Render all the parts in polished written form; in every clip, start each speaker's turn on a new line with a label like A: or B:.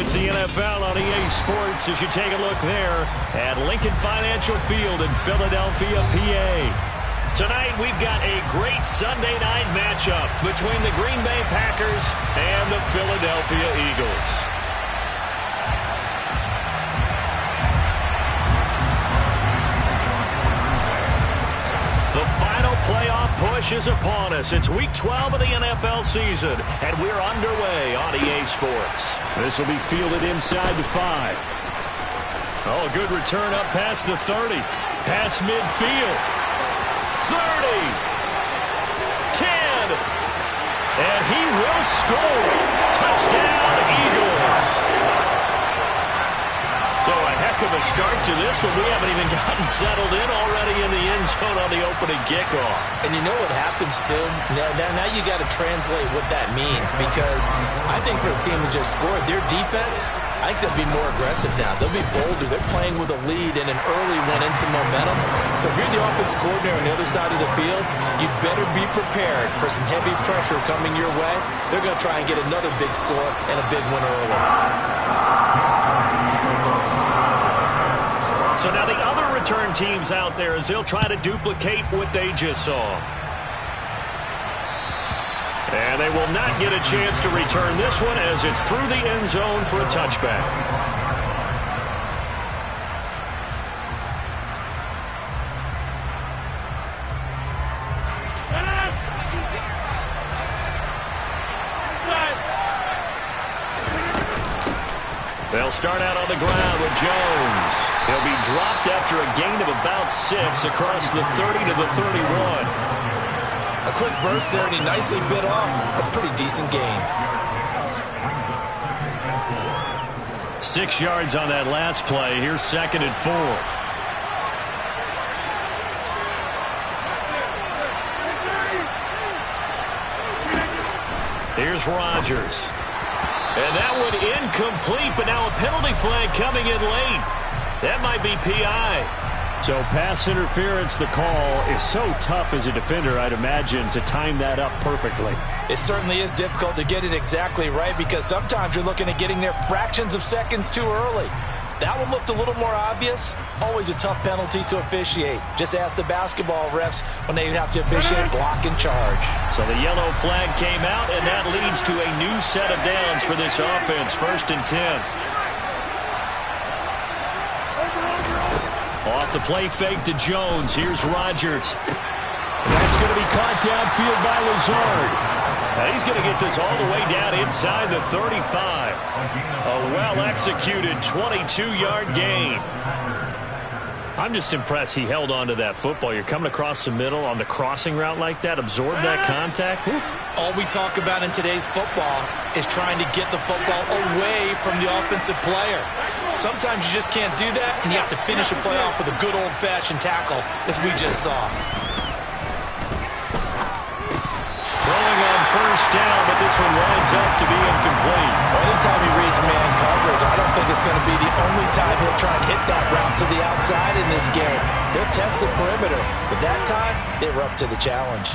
A: It's the NFL on EA Sports as you take a look there at Lincoln Financial Field in Philadelphia, PA. Tonight we've got a great Sunday night matchup between the Green Bay Packers and the Philadelphia Eagles. The final playoff push is upon us. It's Week 12 of the NFL season, and we're underway on EA Sports. This will be fielded inside the 5. Oh, good return up past the 30. Past midfield. 30. 10. And he will score. Touchdown, Eagles. So a heck of a start to this one. We haven't even gotten settled in already in the end zone on the opening kickoff.
B: And you know what happens, too? Now you got to translate what that means, because I think for a team that just scored, their defense, I think they'll be more aggressive now. They'll be bolder. They're playing with a lead and an early one and some momentum. So if you're the offensive coordinator on the other side of the field, you better be prepared for some heavy pressure coming your way. They're going to try and get another big score and a big one early.
A: So now the other return teams out there as they'll try to duplicate what they just saw. And they will not get a chance to return this one as it's through the end zone for a touchback. They'll start out on the ground with Jones. He'll be dropped after a gain of about 6 across the 30 to the 31.
B: A quick burst there, and he nicely bit off a pretty decent gain.
A: 6 yards on that last play. Here's 2nd and 4. Here's Rodgers. And that one incomplete, but now a penalty flag coming in late. That might be PI. So pass interference, the call is so tough as a defender, I'd imagine, to time that up perfectly.
B: It certainly is difficult to get it exactly right, because sometimes you're looking at getting there fractions of seconds too early. That one looked a little more obvious. Always a tough penalty to officiate. Just ask the basketball refs when they have to officiate block and charge. So the yellow flag came out, and that leads to a new set of downs for this offense. 1st and 10. Off the play fake to Jones. Here's Rodgers. And that's going to be caught downfield by Lazard. Now he's going to get this all the way down inside the 35. A well-executed 22-yard gain. I'm just impressed he held on to that football. You're coming across the middle on the crossing route like that, absorb that contact. Woo. All we talk about in today's football is trying to get the football away from the offensive player. Sometimes you just can't do that, and you have to finish a play off with a good old-fashioned tackle, as we just saw.
A: Throwing on 1st down, but this one winds up to be incomplete.
B: Well, anytime he reads man coverage, I don't think it's going to be the only time he'll try and hit that route to the outside in this game. He'll test the perimeter, but that time, they were up to the challenge.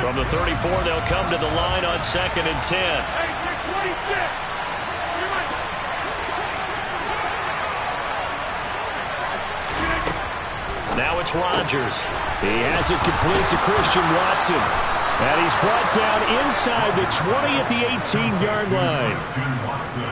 A: From the 34, they'll come to the line on 2nd and 10. Now it's Rodgers. He has it complete to Christian Watson. And he's brought down inside the 20 at the 18-yard line.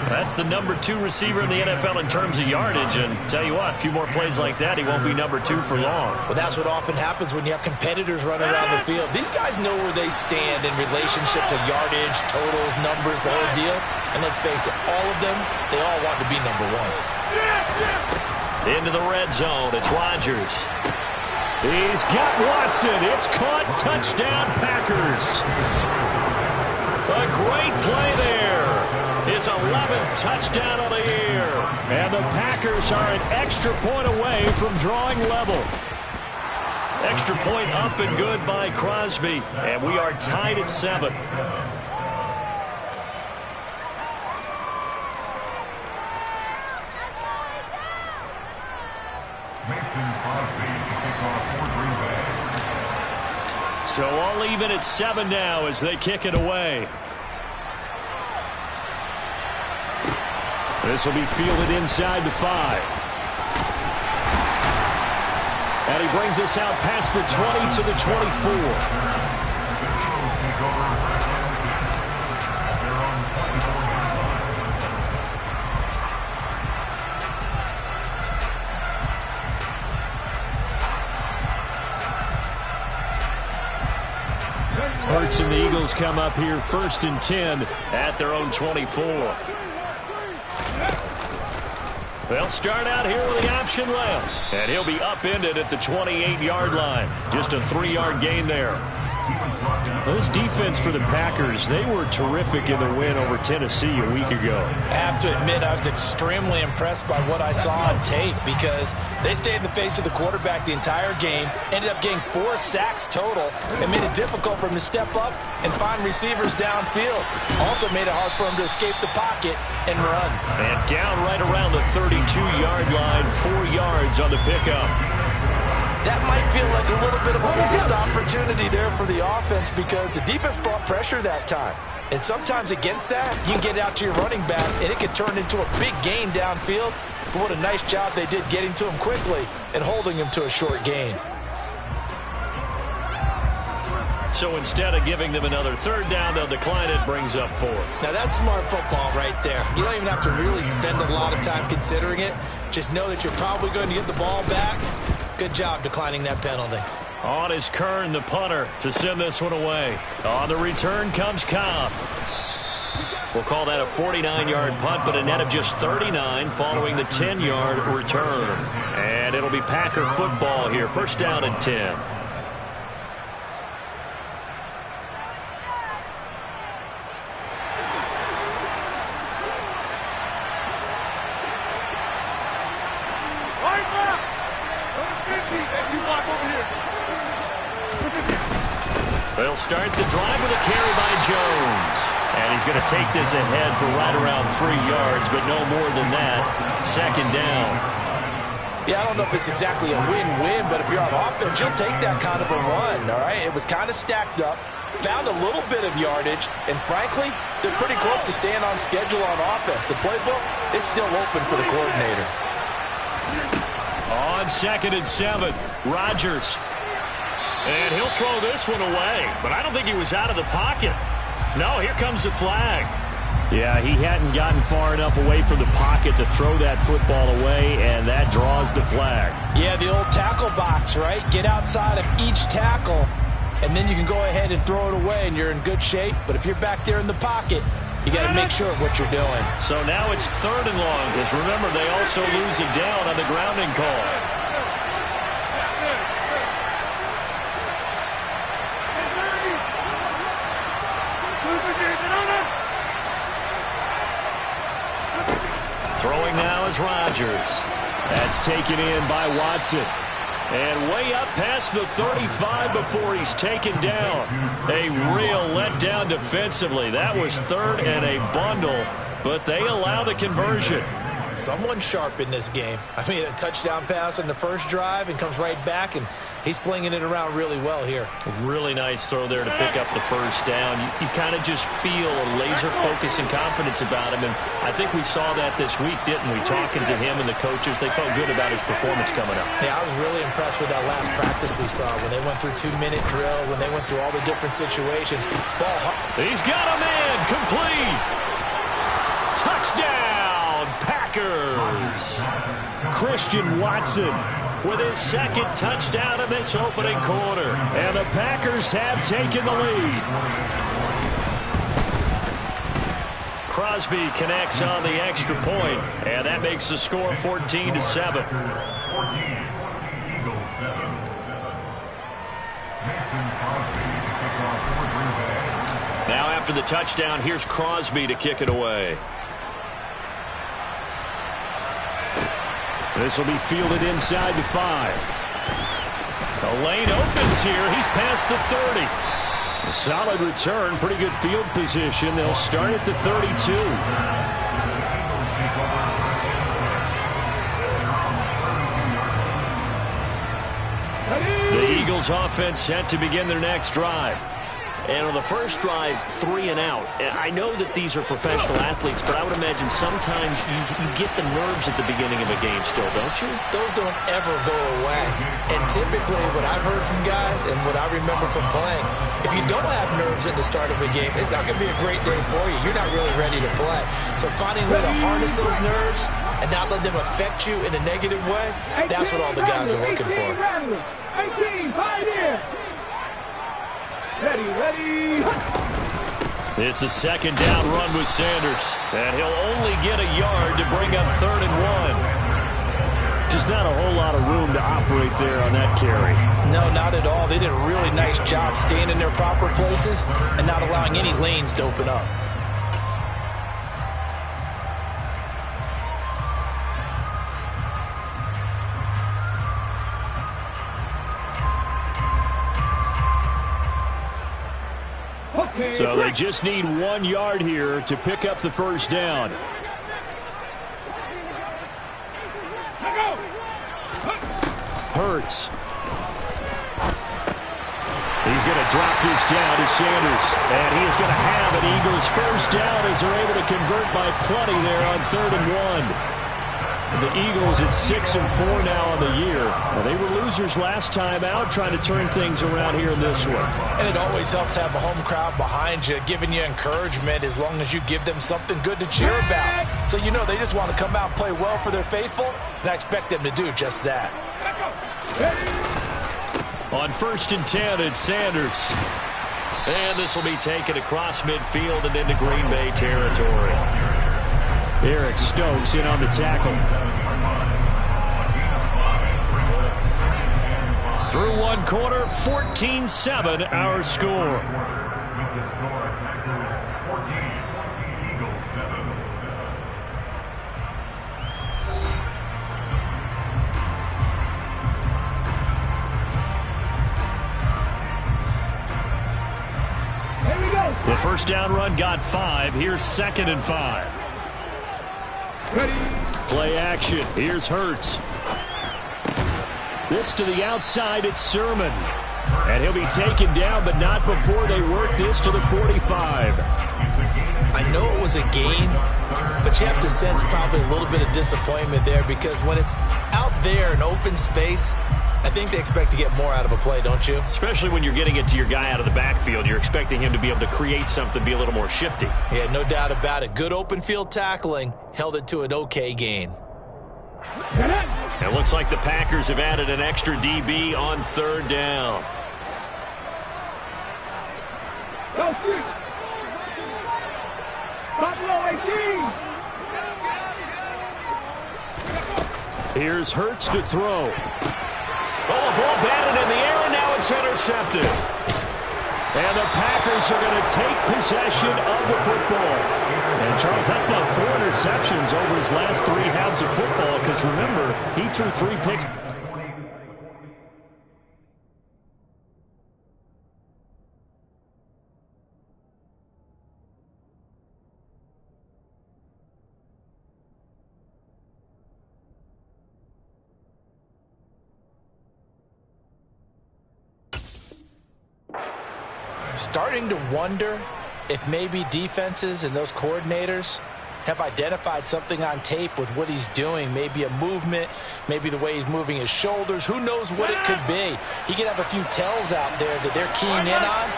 A: That's the number 2 receiver in the NFL in terms of yardage. And tell you what, a few more plays like that, he won't be number 2 for long.
B: Well, that's what often happens when you have competitors running around the field. These guys know where they stand in relationship to yardage, totals, numbers, the whole deal. And let's face it, all of them, they all want to be number 1.
A: Into the red zone, it's Rodgers. He's got Watson. It's caught. Touchdown, Packers. A great play there. His 11th touchdown of the year. And the Packers are an extra point away from drawing level. Extra point up and good by Crosby. And we are tied at 7. So all even at 7 now as they kick it away. This will be fielded inside the 5. And he brings us out past the 20 to the 24. Hurts and the Eagles come up here 1st and 10 at their own 24. They'll start out here with the option left. And he'll be upended at the 28-yard line. Just a 3-yard gain there. This defense for the Packers, they were terrific in the win over Tennessee a week ago.
C: I have to admit, I was extremely impressed by what I saw on tape because they stayed in the face of the quarterback the entire game, ended up getting 4 sacks total, and made it difficult for him to step up and find receivers downfield. Also made it hard for him to escape the pocket and run.
A: And down right around the 32-yard line, 4 yards on the pickup.
C: That might feel like a little bit of a lost opportunity there for the offense because the defense brought pressure that time. And sometimes against that, you can get out to your running back, and it can turn into a big gain downfield. But what a nice job they did getting to him quickly and holding him to a short gain.
A: So instead of giving them another 3rd down, they'll decline it, brings up 4.
C: Now that's smart football right there. You don't even have to really spend a lot of time considering it. Just know that you're probably going to get the ball back. Good job declining that penalty.
A: On is Kern, the punter, to send this one away. On the return comes Cobb. We'll call that a 49-yard punt, but a net of just 39 following the 10-yard return. And it'll be Packer football here. 1st down and 10. They'll start the drive with a carry by Jones. And he's going to take this ahead for right around 3 yards, but no more than that. 2nd down.
C: Yeah, I don't know if it's exactly a win-win, but if you're on offense, you'll take that kind of a run, all right? It was kind of stacked up, found a little bit of yardage, and frankly, they're pretty close to staying on schedule on offense. The playbook is still open for the coordinator.
A: On 2nd and 7, Rodgers. And he'll throw this one away, but I don't think he was out of the pocket. No, here comes the flag. Yeah, he hadn't gotten far enough away from the pocket to throw that football away, and that draws the flag.
C: Yeah, the old tackle box, right? Get outside of each tackle, and then you can go ahead and throw it away, and you're in good shape. But if you're back there in the pocket, you got to make sure of what you're doing.
A: So now it's 3rd and long, because remember, they also lose it down on the grounding call. Throwing now is Rodgers. That's taken in by Watson. And way up past the 35 before he's taken down. A real letdown defensively. That was 3rd and a bundle, but they allow the conversion.
C: Someone sharp in this game. I mean, a touchdown pass on the first drive and comes right back, and he's flinging it around really well here.
A: Really nice throw there to pick up the 1st down. You kind of just feel a laser focus and confidence about him, and I think we saw that this week, didn't we? Talking to him and the coaches, they felt good about his performance coming up.
C: Yeah, I was really impressed with that last practice we saw when they went through 2-minute drill, when they went through all the different situations.
A: He's got a man, complete. Touchdown, Packers. Christian Watson with his 2nd touchdown in this opening quarter. And the Packers have taken the lead. Crosby connects on the extra point, and that makes the score 14-7. Now after the touchdown, here's Crosby to kick it away. This will be fielded inside the 5. The lane opens here. He's past the 30. A solid return, pretty good field position. They'll start at the 32. The Eagles offense set to begin their next drive.
B: And on the first drive, 3 and out. I know that these are professional athletes, but I would imagine sometimes you get the nerves at the beginning of a game still, don't you?
C: Those don't ever go away. And typically what I've heard from guys and what I remember from playing, if you don't have nerves at the start of a game, it's not going to be a great day for you. You're not really ready to play. So finding a way to harness those nerves and not let them affect you in a negative way, that's what all the guys are looking for.
D: 18, 5 years. Ready.
A: It's a second down run with Sanders. And he'll only get a yard to bring up 3rd and 1. Just not a whole lot of room to operate there on that carry.
C: No, not at all. They did a really nice job staying in their proper places and not allowing any lanes to open up.
A: So they just need 1 yard here to pick up the first down. Hurts. He's going to drop this down to Sanders. And he is going to have an Eagles first down as they're able to convert by plenty there on 3rd and 1. The Eagles at 6-4 now on the year. Well, they were losers last time out, trying to turn things around here in this one.
C: And it always helps to have a home crowd behind you, giving you encouragement as long as you give them something good to cheer about. So you know they just want to come out and play well for their faithful, and I expect them to do just that.
A: On 1st and 10, it's Sanders.
B: And this will be taken across midfield and into Green Bay territory.
A: Eric Stokes in on the tackle. Through 1 quarter, 14-7 our score. The first down run got 5. Here's 2nd and 5.
D: Ready.
A: Play action. Here's Hurts. This to the outside. It's Sermon. And he'll be taken down, but not before they work this to the 45.
C: I know it was a gain, but you have to sense probably a little bit of disappointment there because when it's out there in open space, I think they expect to get more out of a play, don't you?
B: Especially when you're getting it to your guy out of the backfield. You're expecting him to be able to create something, be a little more shifty.
C: Yeah, no doubt about it. Good open field tackling held it to an okay gain.
B: It looks like the Packers have added an extra DB on 3rd down.
A: Here's Hurts to throw.
B: Oh, ball batted in the air, and now it's intercepted.
A: And the Packers are going to take possession of the football. And, Charles, that's now 4 interceptions over his last 3 halves of football because, remember, he threw 3 picks.
C: Starting to wonder if maybe defenses and those coordinators have identified something on tape with what he's doing. Maybe a movement, maybe the way he's moving his shoulders. Who knows what it could be? He could have a few tells out there that they're keying in on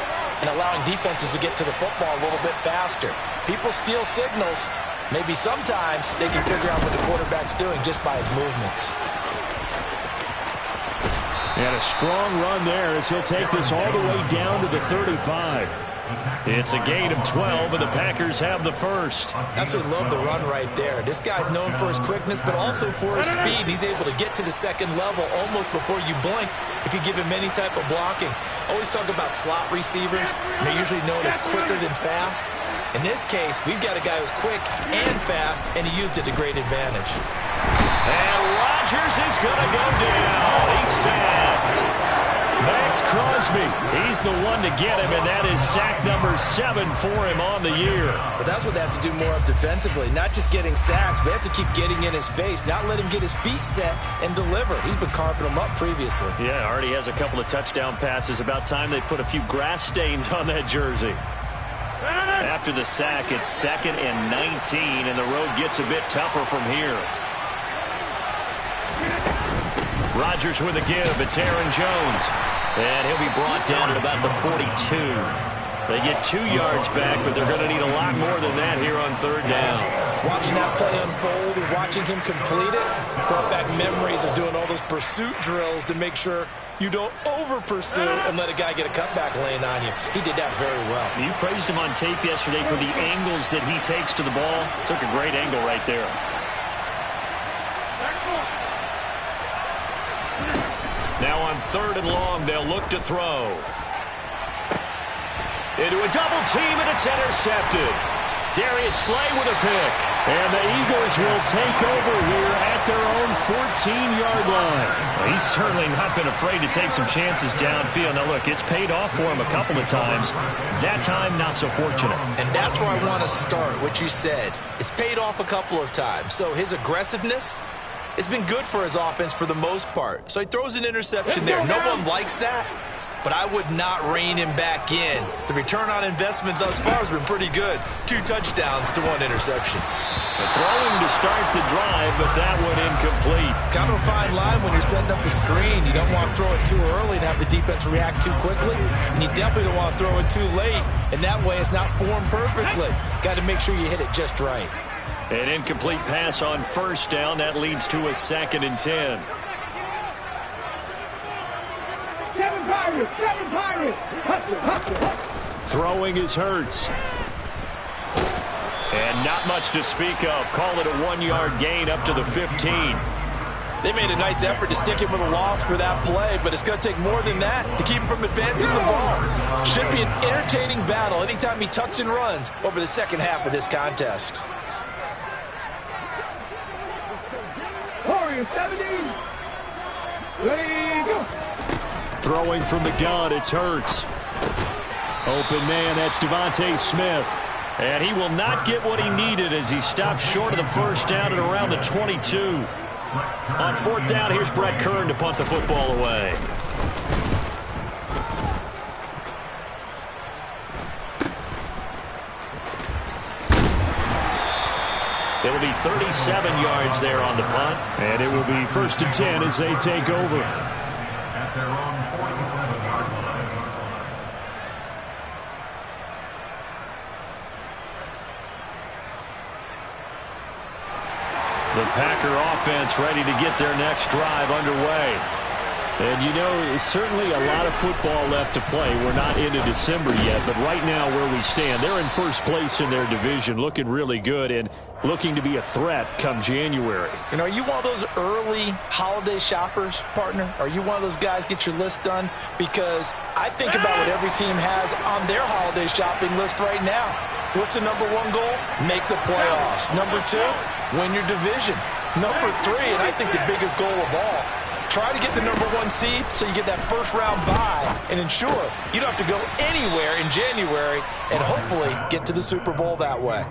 C: and allowing defenses to get to the football a little bit faster. People steal signals. Maybe sometimes they can figure out what the quarterback's doing just by his movements.
A: And a strong run there as he'll take this all the way down to the 35.
B: It's a gain of 12, and the Packers have the first.
C: Absolutely love the run right there. This guy's known for his quickness, but also for his speed. He's able to get to the second level almost before you blink if you give him any type of blocking. Always talk about slot receivers, and they're usually known as quicker than fast. In this case, we've got a guy who's quick and fast, and he used it to great advantage.
B: And Rodgers is going to go down. He's sacked.
A: Max Crosby, he's the one to get him, and that is sack number 7 for him on the year.
C: But that's what they have to do more of defensively, not just getting sacks, but they have to keep getting in his face, not let him get his feet set and deliver. He's been carving them up previously.
A: Yeah, already has a couple of touchdown passes. About time they put a few grass stains on that jersey. After the sack, it's 2nd and 19, and the road gets a bit tougher from here. Rodgers with a give. It's Aaron Jones. And he'll be brought down at about the 42. They get 2 yards back, but they're going to need a lot more than that here on 3rd down.
C: Watching that play unfold and watching him complete it brought back memories of doing all those pursuit drills to make sure you don't over-pursue and let a guy get a cutback lane on you. He did that very well.
A: You praised him on tape yesterday for the angles that he takes to the ball. Took a great angle right there. Now on 3rd and long, they'll look to throw. Into a double team, and it's intercepted. Darius Slay with a pick. And the Eagles will take over here at their own 14-yard line. Well, he's certainly not been afraid to take some chances downfield. Now, look, it's paid off for him a couple of times. That time, not so fortunate.
C: And that's where I want to start, what you said. It's paid off a couple of times. So his aggressiveness, it's been good for his offense for the most part. So he throws an interception there. No one likes that, but I would not rein him back in. The return on investment thus far has been pretty good. 2 touchdowns to 1 interception.
A: The throwing to start the drive, but that one incomplete.
C: Kind of a fine line when you're setting up the screen. You don't want to throw it too early and have the defense react too quickly. And you definitely don't want to throw it too late. And that way it's not formed perfectly. Got to make sure you hit it just right.
A: An incomplete pass on 1st down. That leads to a 2nd and 10.
D: 7 Pirates! 7 Pirates! Hustle, hustle, hustle.
A: Throwing is Hurts. And not much to speak of. Call it a 1-yard gain up to the 15.
C: They made a nice effort to stick him with a loss for that play, but it's going to take more than that to keep him from advancing the ball. Should be an entertaining battle anytime he tucks and runs over the second half of this contest.
D: Warriors 70. Ready, go.
A: Throwing from the gun, it's Hurts. Open man, that's Devontae Smith. And he will not get what he needed as he stops short of the 1st down at around the 22. On 4th down, here's Brett Kern to punt the football away. It will be 37 yards there on the punt. And it will be 1st and 10 as they take over.
B: At their own 47-yard line.
A: The Packer offense ready to get their next drive underway. And, you know, certainly a lot of football left to play. We're not into December yet, but right now where we stand, they're in 1st place in their division, looking really good and looking to be a threat come January.
C: You know, are you one of those early holiday shoppers, partner? Are you one of those guys get your list done? Because I think about what every team has on their holiday shopping list right now. What's the number 1 goal? Make the playoffs. Number 2, win your division. Number 3, and I think the biggest goal of all, try to get the number 1 seed so you get that 1st round bye and ensure you don't have to go anywhere in January and hopefully get to the Super Bowl that way.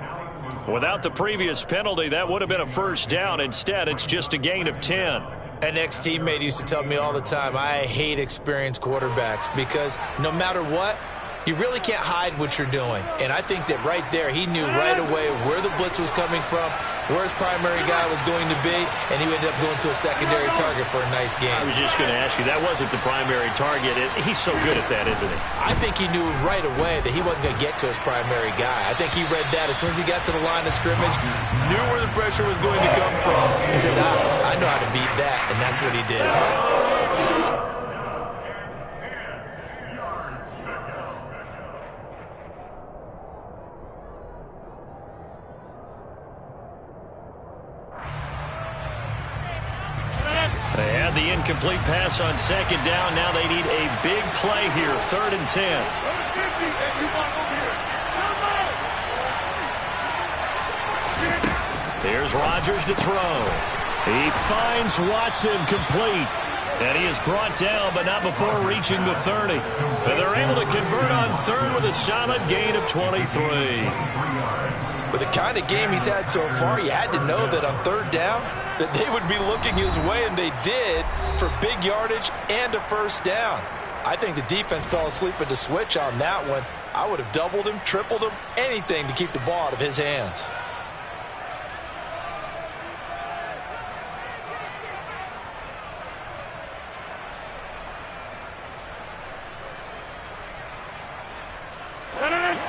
A: Without the previous penalty, that would have been a 1st down. Instead, it's just a gain of 10.
C: An ex-teammate used to tell me all the time, I hate experienced quarterbacks because no matter what, you really can't hide what you're doing. And I think that right there, he knew right away where the blitz was coming from, where his primary guy was going to be, and he ended up going to a secondary target for a nice game.
A: I was just going to ask you, that wasn't the primary target. He's so good at that, isn't he?
C: I think he knew right away that he wasn't going to get to his primary guy. I think he read that as soon as he got to the line of scrimmage, knew where the pressure was going to come from, and said, I know how to beat that, and that's what he did.
A: They had the incomplete pass on 2nd down. Now they need a big play here, 3rd and 10. Here's Rodgers to throw. He finds Watson complete.
B: And he is brought down, but not before reaching the 30. And they're able to convert on third with a solid gain of 23.
C: With the kind of game he's had so far, you had to know that on third down that they would be looking his way, and they did, for big yardage and a first down. I think the defense fell asleep at the switch on that one. I would have doubled him, tripled him, anything to keep the ball out of his hands.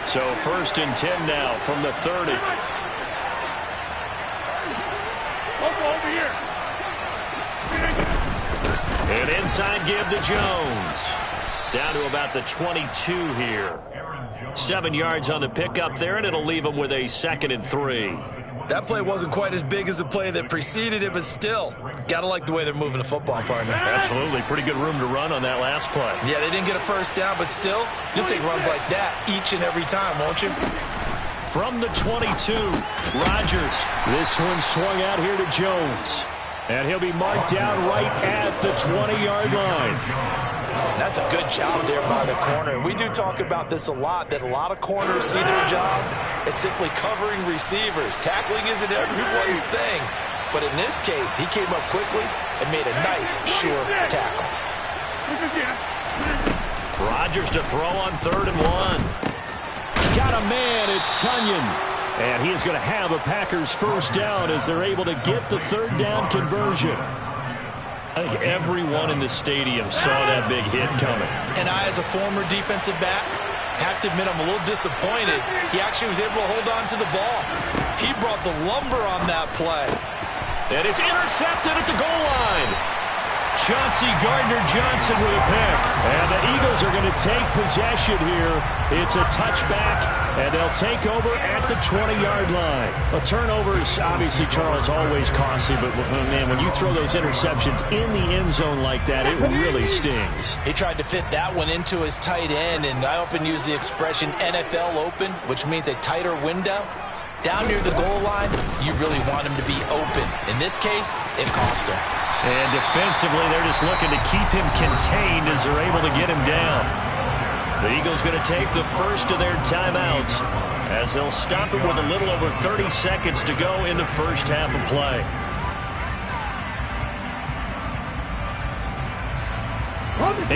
B: So 1st and 10 now from the 30.
D: Over here.
B: An inside give to Jones. Down to about the 22 here. 7 yards on the pickup there, and it'll leave him with a 2nd and 3.
C: That play wasn't quite as big as the play that preceded it, but still, gotta like the way they're moving the football, partner.
B: Absolutely. Pretty good room to run on that last play.
C: Yeah, they didn't get a first down, but still, you'll take runs like that each and every time, won't you?
B: From the 22, Rodgers. This one swung out here to Jones. And he'll be marked down right at the 20-yard line.
C: That's a good job there by the corner. We do talk about this a lot, that a lot of corners see their job as simply covering receivers. Tackling isn't everyone's thing. But in this case, he came up quickly and made a nice, sure tackle.
B: Rodgers to throw on 3rd and 1. Got a man, it's Tunyon. And he is going to have a Packers first down as they're able to get the 3rd down conversion. I think everyone in the stadium saw that big hit coming.
C: And I, as a former defensive back, have to admit I'm a little disappointed. He actually was able to hold on to the ball. He brought the lumber on that play.
B: And it's intercepted at the goal line. Chauncey Gardner-Johnson with a pick. And the Eagles are going to take possession here. It's a touchback, and they'll take over at the 20-yard line. A turnover is obviously, Charles, always costly, but man, when you throw those interceptions in the end zone like that, it really stings.
C: He tried to fit that one into his tight end, and I often use the expression NFL open, which means a tighter window. Down near the goal line, you really want him to be open. In this case, it cost him.
B: And defensively, they're just looking to keep him contained as they're able to get him down. The Eagles going to take the first of their timeouts as they'll stop it with a little over 30 seconds to go in the first half of play.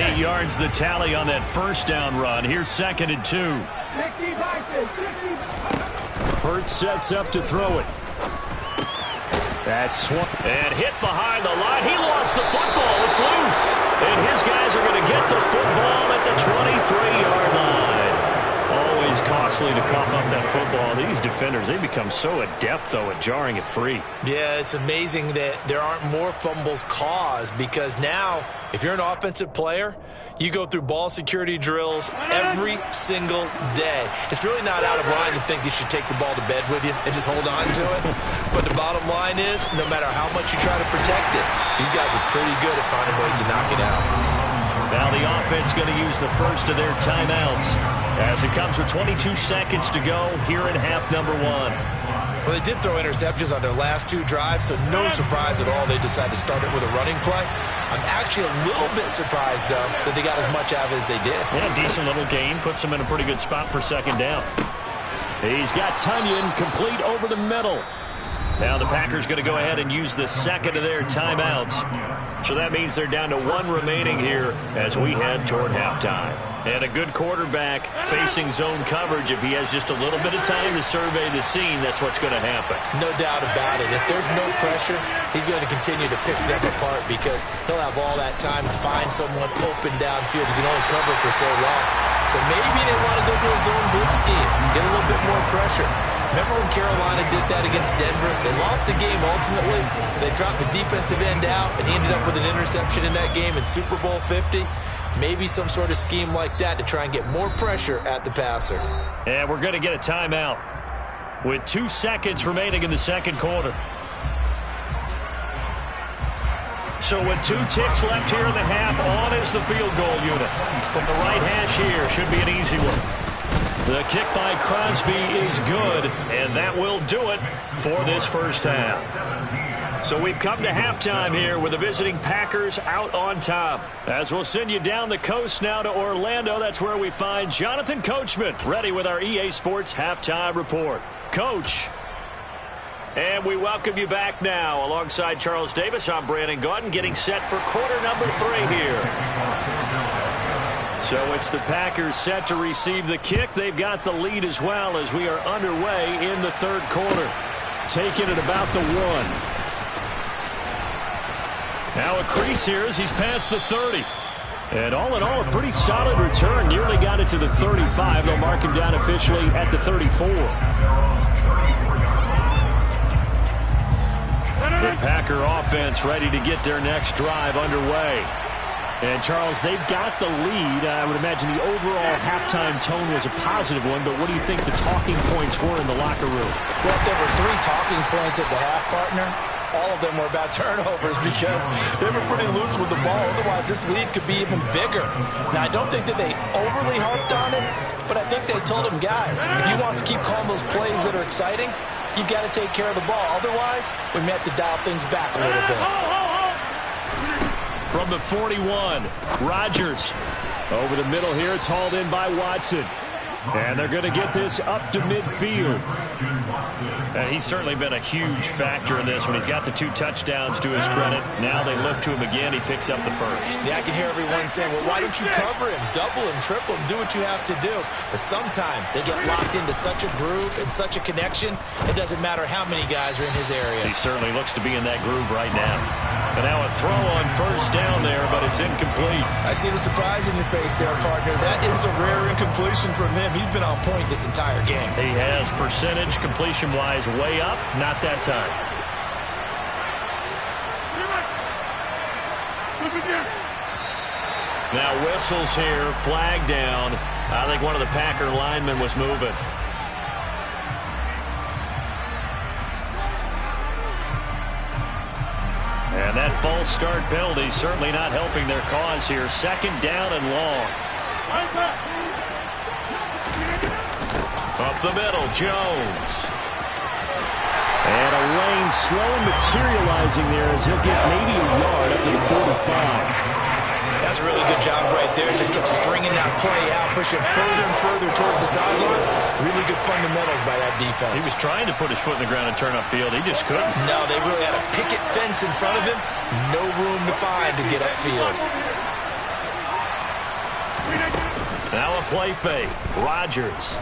B: Eight yards the tally on that first down run. Here's 2nd and 2. Hurts sets up to throw it. That's swung and hit behind the line. He lost the football. It's loose. And his guys are going to get the football at the 23-yard line. Always costly to cough up that football. These defenders, they become so adept, though, at jarring it free.
C: Yeah, it's amazing that there aren't more fumbles caused, because now, if you're an offensive player, you go through ball security drills every single day. It's really not out of line to think you should take the ball to bed with you and just hold on to it. But the bottom line is, no matter how much you try to protect it, these guys are pretty good at finding ways to knock it out.
B: Now the offense going to use the first of their timeouts as it comes with 22 seconds to go here in half number 1.
C: Well, they did throw interceptions on their last 2 drives, so no surprise at all they decided to start it with a running play. I'm actually a little bit surprised, though, that they got as much out of it as they did.
B: Yeah, decent little gain. Puts them in a pretty good spot for 2nd down. He's got Tunyon complete over the middle. Now the Packers going to go ahead and use the 2nd of their timeouts. So that means they're down to 1 remaining here as we head toward halftime. And a good quarterback facing zone coverage. If he has just a little bit of time to survey the scene, that's what's going to happen.
C: No doubt about it. If there's no pressure, he's going to continue to pick them apart because he'll have all that time to find someone open downfield. He can only cover for so long. So maybe they want to go to a zone blitz scheme, get a little bit more pressure. Remember when Carolina did that against Denver? They lost the game ultimately. They dropped the defensive end out, and he ended up with an interception in that game in Super Bowl 50. Maybe some sort of scheme like that to try and get more pressure at the passer.
B: And we're going to get a timeout with 2 seconds remaining in the second quarter. So with 2 ticks left here in the half, on is the field goal unit. From the right hash here, should be an easy one. The kick by Crosby is good, and that will do it for this first half.
A: So we've come to halftime here with the visiting Packers out on top. As we'll send you down the coast now to Orlando, that's where we find Jonathan Coachman ready with our EA Sports Halftime Report. Coach. And we welcome you back now. Alongside Charles Davis, I'm Brandon Gaudin, getting set for quarter number 3 here. So it's the Packers set to receive the kick. They've got the lead as well as we are underway in the third quarter. Taking it about the 1. Now a crease here as he's past the 30. And all in all, a pretty solid return. Nearly got it to the 35. They'll mark him down officially at the 34. The Packer offense ready to get their next drive underway. And, Charles, they've got the lead. I would imagine the overall halftime tone was a positive one, but what do you think the talking points were in the locker room?
C: Well, if there were 3 talking points at the half, partner, all of them were about turnovers because they were pretty loose with the ball. Otherwise, this lead could be even bigger. Now, I don't think that they overly harped on it, but I think they told them, guys, if you want to keep calling those plays that are exciting, you've got to take care of the ball. Otherwise, we may have to dial things back a little bit.
A: From the 41, Rodgers. Over the middle here, it's hauled in by Watson. And they're going to get this up to midfield. And he's certainly been a huge factor in this when he's got the 2 touchdowns to his credit. Now they look to him again. He picks up the first.
C: Yeah, I can hear everyone saying, well, why don't you cover him, double him, triple him, do what you have to do. But sometimes they get locked into such a groove and such a connection, it doesn't matter how many guys are in his area.
A: He certainly looks to be in that groove right now. And now a throw on first down there, but it's incomplete.
C: I see the surprise in your face there, partner. That is a rare incompletion from him. He's been on point this entire game.
A: He has percentage completion-wise way up, not that time. Now whistles here, flag down. I think one of the Packer linemen was moving. And that false start penalty certainly not helping their cause here. Second down and long. Up the middle, Jones. And a lane slow materializing there as he'll get maybe a yard up to the 45.
C: That's a really good job right there. Just kept stringing that play out, pushing further and further towards the sideline. Really good fundamentals by that defense.
A: He was trying to put his foot in the ground and turn upfield. He just couldn't.
C: No, they really had a picket fence in front of him. No room to find to get upfield.
A: Now a play fake. Rodgers.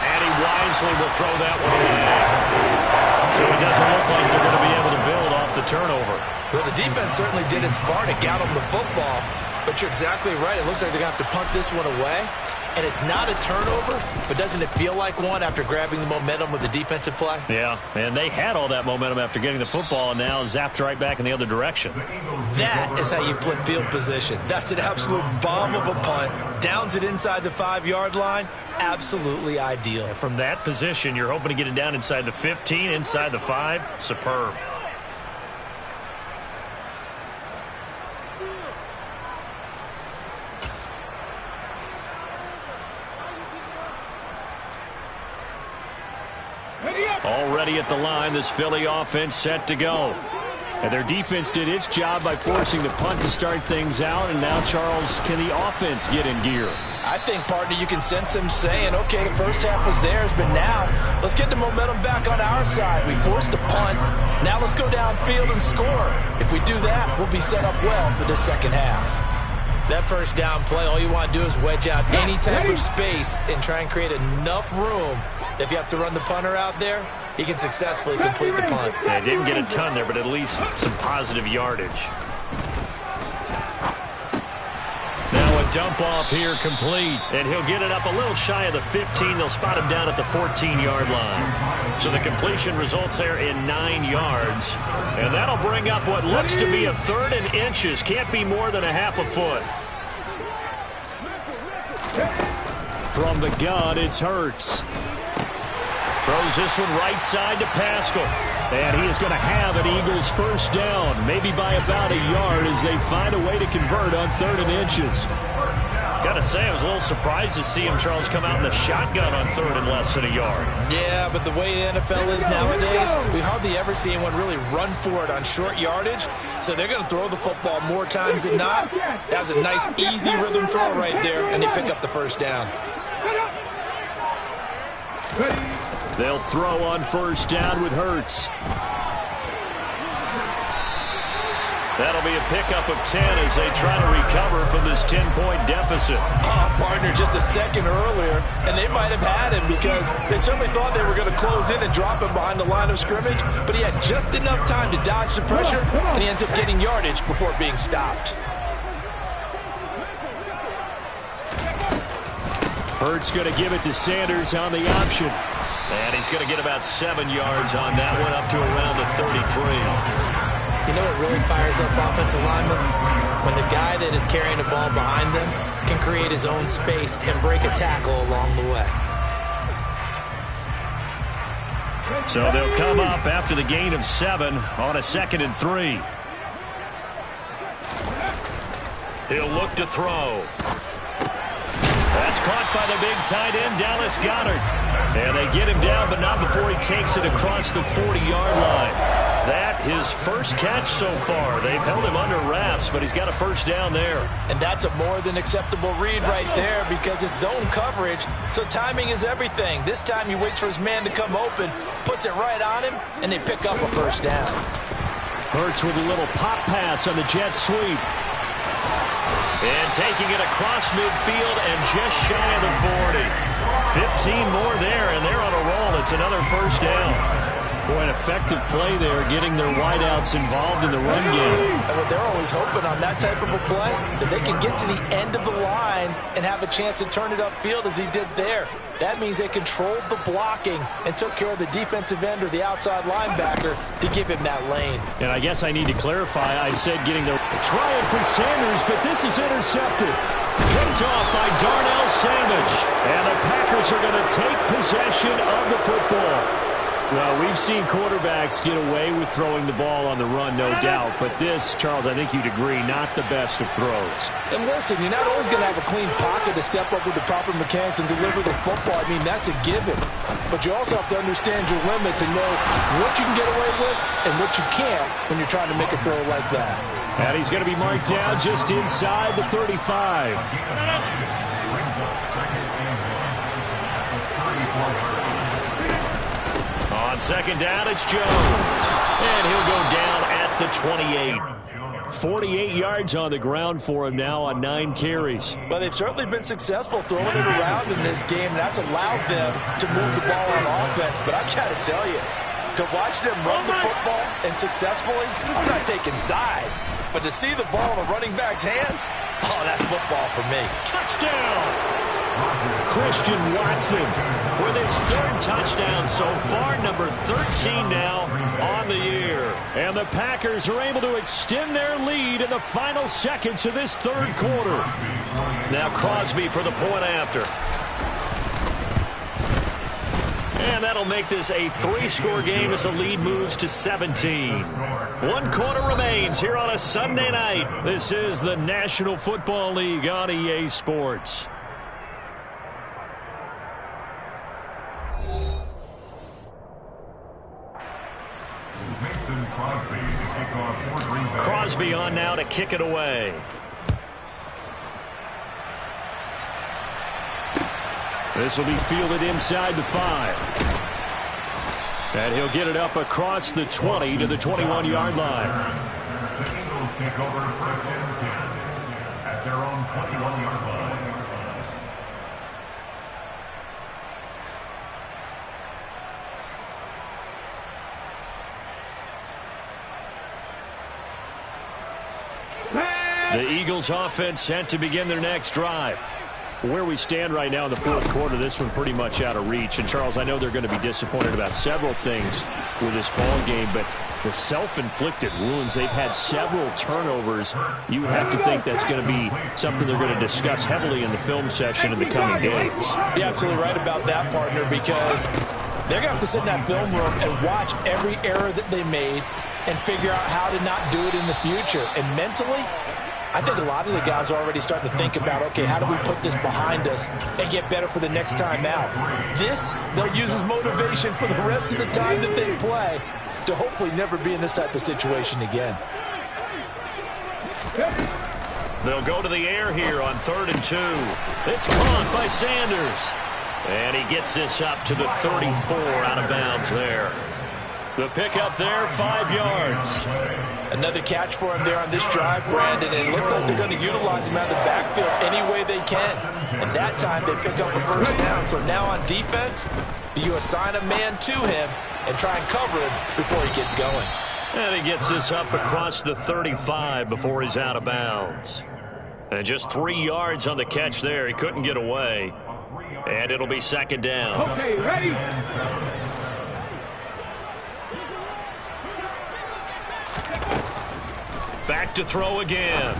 A: And he wisely will throw that one away. So it doesn't look like they're going to be able to build off the turnover.
C: Well, the defense certainly did its part to get them the football. But you're exactly right. It looks like they're going to have to punt this one away. And it's not a turnover, but doesn't it feel like one after grabbing the momentum with the defensive play?
A: Yeah, and they had all that momentum after getting the football and now zapped right back in the other direction.
C: That is how you flip field position. That's an absolute bomb of a punt. Downs it inside the 5-yard line. Absolutely ideal.
A: From that position, you're hoping to get it down inside the 15, inside the 5. Superb. Already at the line, this Philly offense set to go. And their defense did its job by forcing the punt to start things out. And now, Charles, can the offense get in gear?
C: I think, partner, you can sense them saying, okay, the first half was theirs, but now let's get the momentum back on our side. We forced a punt. Now let's go downfield and score. If we do that, we'll be set up well for the second half. That first down play, all you want to do is wedge out any type of space and try and create enough room. If you have to run the punter out there, he can successfully complete the punt.
A: Yeah, didn't get a ton there, but at least some positive yardage. Now a dump off here complete, and he'll get it up a little shy of the 15. They'll spot him down at the 14-yard line. So the completion results there in 9 yards. And that'll bring up what looks to be a 3rd and inches. Can't be more than a half a foot. From the gun, it's Hurts. Throws this one right side to Pascal. And he is going to have an Eagles first down, maybe by about a yard as they find a way to convert on 3rd and inches. Gotta say, I was a little surprised to see him, Charles, come out in the shotgun on third and less than a yard.
C: Yeah, but the way the NFL is nowadays, we hardly ever see anyone really run for it on short yardage. So they're going to throw the football more times than not. That was a nice, easy rhythm throw right there, and they pick up the first down.
B: They'll throw on first down with Hurts.
A: That'll be a pickup of 10 as they try to recover from this 10-point deficit.
C: Partner, just a second earlier, and they might have had him because they certainly thought they were going to close in and drop him behind the line of scrimmage, but he had just enough time to dodge the pressure, and he ends up getting yardage before being stopped.
B: Hurts going to give it to Sanders on the option.
A: And he's going to get about 7 yards on that one, up to around the 33.
C: You know what really fires up offensive linemen? When the guy that is carrying the ball behind them can create his own space and break a tackle along the way.
A: So they'll come up after the gain of 7 on a 2nd and 3. He'll look to throw. That's caught by the big tight end, Dallas Goedert. And they get him down, but not before he takes it across the 40-yard line. That his first catch so far. They've held him under wraps, but he's got a first down there.
C: And that's a more than acceptable read right there because it's zone coverage, so timing is everything. This time he waits for his man to come open, puts it right on him, and they pick up a first down.
B: Hurts with a little pop pass on the jet sweep.
A: And taking it across midfield and just shy of the 40. 15 more there, and they're on a roll. It's another first down.
B: Boy, an effective play there, getting their wideouts involved in the run game.
C: And they're always hoping on that type of a play that they can get to the end of the line and have a chance to turn it upfield as he did there. That means they controlled the blocking and took care of the defensive end or the outside linebacker to give him that lane.
B: And I guess I need to clarify. I said getting the try it for Sanders, but this is intercepted.
A: Picked off by Darnell Savage.
B: And the Packers are going to take possession of the football. Well, we've seen quarterbacks get away with throwing the ball on the run, no doubt. But this, Charles, I think you'd agree, not the best of throws.
C: And listen, you're not always going to have a clean pocket to step up with the proper mechanics and deliver the football. I mean, that's a given. But you also have to understand your limits and know what you can get away with and what you can't when you're trying to make a throw like that.
B: And he's going to be marked down just inside the 35.
A: On second down, it's Jones. And he'll go down at the 28.
B: 48 yards on the ground for him now on 9 carries.
C: But they've certainly been successful throwing it around in this game. That's allowed them to move the ball on offense. But I've got to tell you, to watch them run the football and successfully, I'm not taking sides. But to see the ball in a running back's hands, oh, that's football for me.
A: Touchdown!
B: Christian Watson
A: with his 3rd touchdown so far, number 13 now on the year.
B: And the Packers are able to extend their lead in the final seconds of this 3rd quarter.
A: Now Crosby for the point after. And that'll make this a 3-score game as the lead moves to 17. 1 quarter remains here on a Sunday night. This is the National Football League on EA Sports. Crosby on now to kick it away.
B: This will be fielded inside the 5. And he'll get it up across the 20 to the 21-yard line.
E: The Eagles take over first and 10 at their own 21-yard line.
B: The Eagles offense set to begin their next drive. Where we stand right now in the 4th quarter, this one pretty much out of reach. And, Charles, I know they're going to be disappointed about several things with this ball game, but the self-inflicted wounds, they've had several turnovers. You would have to think that's going to be something they're going to discuss heavily in the film session in the coming days.
C: You're absolutely right about that, partner, because they're going to have to sit in that film room and watch every error that they made and figure out how to not do it in the future. And mentally, I think a lot of the guys are already starting to think about, okay, how do we put this behind us and get better for the next time out? This, they'll use as motivation for the rest of the time that they play to hopefully never be in this type of situation again.
A: They'll go to the air here on 3rd and 2. It's caught by Sanders. And he gets this up to the 34 out of bounds there. The pickup there, 5 yards.
C: Another catch for him there on this drive, Brandon, and it looks like they're going to utilize him out of the backfield any way they can. And that time they pick up a first down. So now on defense, you assign a man to him and try and cover him before he gets going.
A: And he gets this up across the 35 before he's out of bounds. And just 3 yards on the catch there. He couldn't get away. And it'll be 2nd down.
D: Okay, ready?
A: Back to throw again.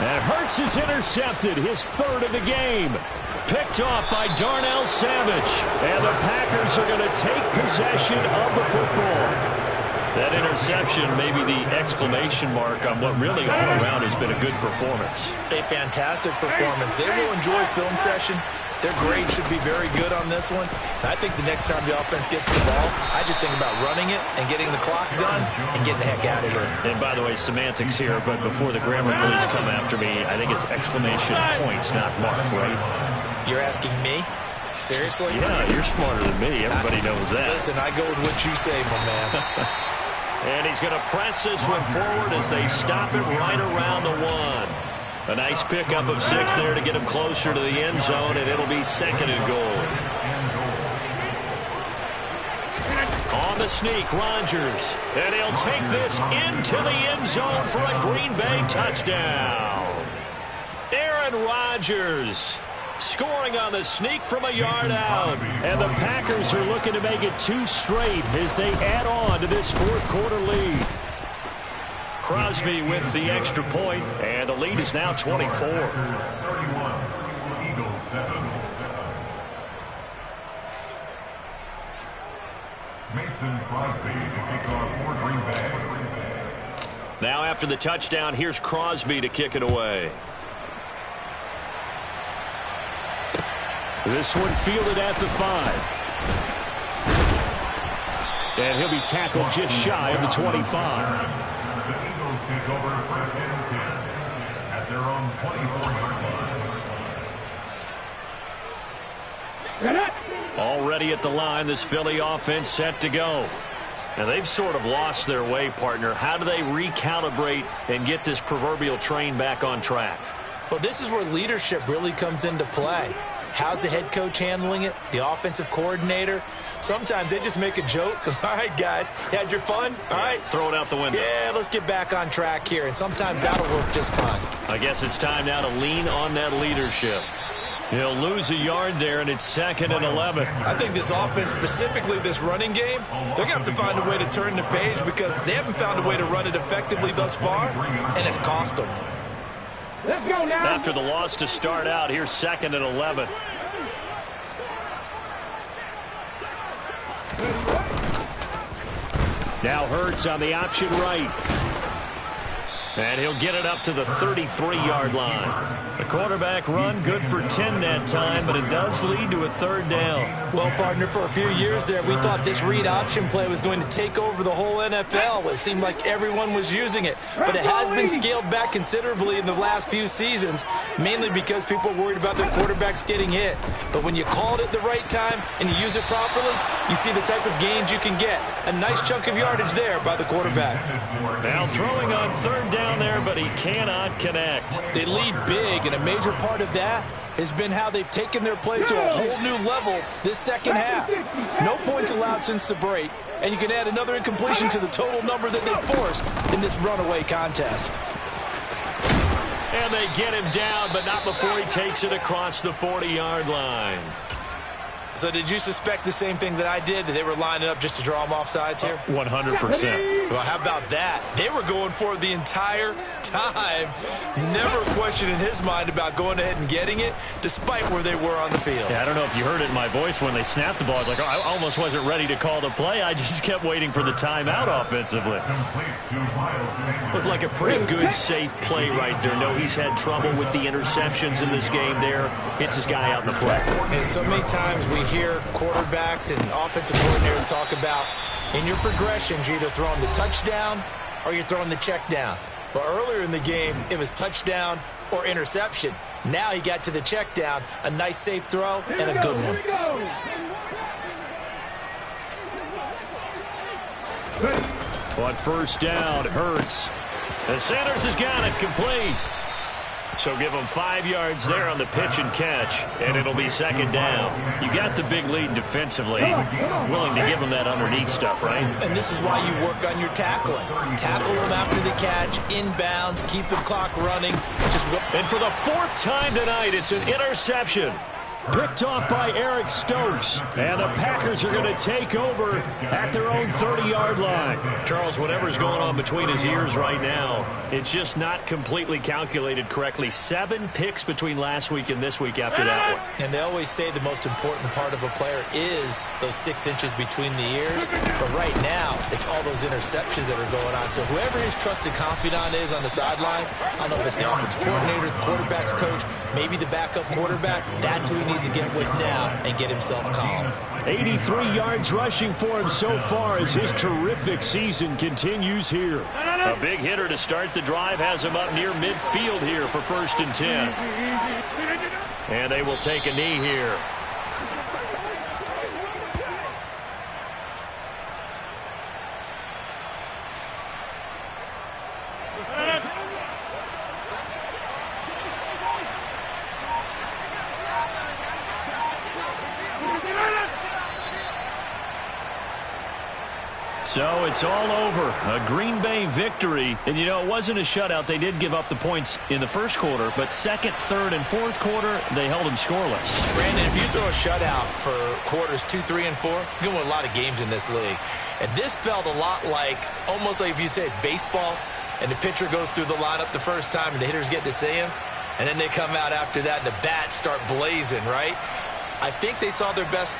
B: And Hurts is intercepted, his 3rd of the game.
A: Picked off by Darnell Savage.
B: And the Packers are going to take possession of the football.
A: That interception may be the exclamation mark on what really all around has been a good performance.
C: A fantastic performance. They will enjoy film session. Their grade should be very good on this one. And I think the next time the offense gets the ball, I just think about running it and getting the clock done and getting the heck out of here.
A: And by the way, semantics here, but before the grammar police come after me, I think it's exclamation point, not mark, right?
C: You're asking me? Seriously?
A: Yeah, you're smarter than me. Everybody knows that.
C: Listen, I go with what you say, my man.
A: And he's going to press this one forward as they stop it right around the 1. A nice pickup of 6 there to get him closer to the end zone, and it'll be 2nd and goal. On the sneak, Rodgers. And he'll take this into the end zone for a Green Bay touchdown. Aaron Rodgers scoring on the sneak from a yard out.
B: And the Packers are looking to make it 2 straight as they add on to this 4th quarter lead.
A: Crosby with the extra point, and the lead is now 24.
E: 31, Eagles 7. Mason Crosby to kick off for Green Bay.
A: Now after the touchdown, here's Crosby to kick it away.
B: This one fielded at the 5. And he'll be tackled just shy of the 25.
E: The Eagles take over 1st and 10 at their own 24-yard line.
A: Already at the line, this Philly offense set to go. And they've sort of lost their way, partner. How do they recalibrate and get this proverbial train back on track?
C: Well, this is where leadership really comes into play. How's the head coach handling it? The offensive coordinator? Sometimes they just make a joke. All right, guys, had your fun? All right.
A: Throw it out the window.
C: Yeah, let's get back on track here. And sometimes that'll work just fine.
A: I guess it's time now to lean on that leadership. He'll lose a yard there, and it's 2nd and 11.
C: I think this offense, specifically this running game, they're going to have to find a way to turn the page because they haven't found a way to run it effectively thus far, and it's cost them.
D: Let's go now.
A: After the loss to start out, here's 2nd and 11.
B: Now Hurts on the option right.
A: And he'll get it up to the 33-yard line. The quarterback run good for 10 that time, but it does lead to a 3rd down.
C: Well, partner, for a few years there, we thought this read option play was going to take over the whole NFL. It seemed like everyone was using it, but it has been scaled back considerably in the last few seasons, mainly because people are worried about their quarterbacks getting hit. But when you call it at the right time and you use it properly, you see the type of gains you can get. A nice chunk of yardage there by the quarterback.
A: Now throwing on 3rd down there, but he cannot connect.
C: They lead big, and a major part of that has been how they've taken their play to a whole new level this second half. No points allowed since the break, and you can add another incompletion to the total number that they forced in this runaway contest.
A: And they get him down, but not before he takes it across the 40-yard line.
C: So did you suspect the same thing that I did, that they were lining up just to draw them off sides here?
B: 100%.
C: Well, how about that? They were going for it the entire time. Never a question in his mind about going ahead and getting it, despite where they were on the field.
B: Yeah, I don't know if you heard it in my voice when they snapped the ball. I was like, oh, I almost wasn't ready to call the play. I just kept waiting for the timeout offensively. Looked like a pretty good, safe play right there. No, he's had trouble with the interceptions in this game there. Hits his guy out in the flat.
C: And so many times we hear quarterbacks and offensive coordinators talk about, in your progressions, you're either throwing the touchdown or you're throwing the check down. But earlier in the game, it was touchdown or interception. Now he got to the check down, a nice safe throw, and a good one.
B: On first down, Hurts. And Sanders has got it complete. So give him 5 yards there on the pitch and catch, and it'll be second down. You got the big lead defensively. Willing to give him that underneath stuff, right?
C: And this is why you work on your tackling. Tackle them after the catch, inbounds, keep the clock running.
B: And for the 4th time tonight, it's an interception. Picked off by Eric Stokes. And the Packers are going to take over at their own 30-yard line. Charles, whatever's going on between his ears right now, it's just not completely calculated correctly. 7 picks between last week and this week after that one.
C: And they always say the most important part of a player is those 6 inches between the ears. But right now, it's all those interceptions that are going on. So whoever his trusted confidant is on the sidelines, I don't know if it's the offensive coordinator, the quarterback's coach, maybe the backup quarterback, that's who he needs to get with now and get himself calm.
B: 83 yards rushing for him so far as his terrific season continues here. A big hitter to start the drive has him up near midfield here for 1st and 10. And they will take a knee here. So it's all over. A Green Bay victory. And, you know, it wasn't a shutout. They did give up the points in the first quarter. But 2nd, 3rd, and 4th quarter, they held them scoreless.
C: Brandon, if you throw a shutout for quarters 2, 3, and 4, you're going to win a lot of games in this league. And this felt a lot like, almost like if you said baseball, and the pitcher goes through the lineup the first time and the hitters get to see him, and then they come out after that and the bats start blazing, right? I think they saw their best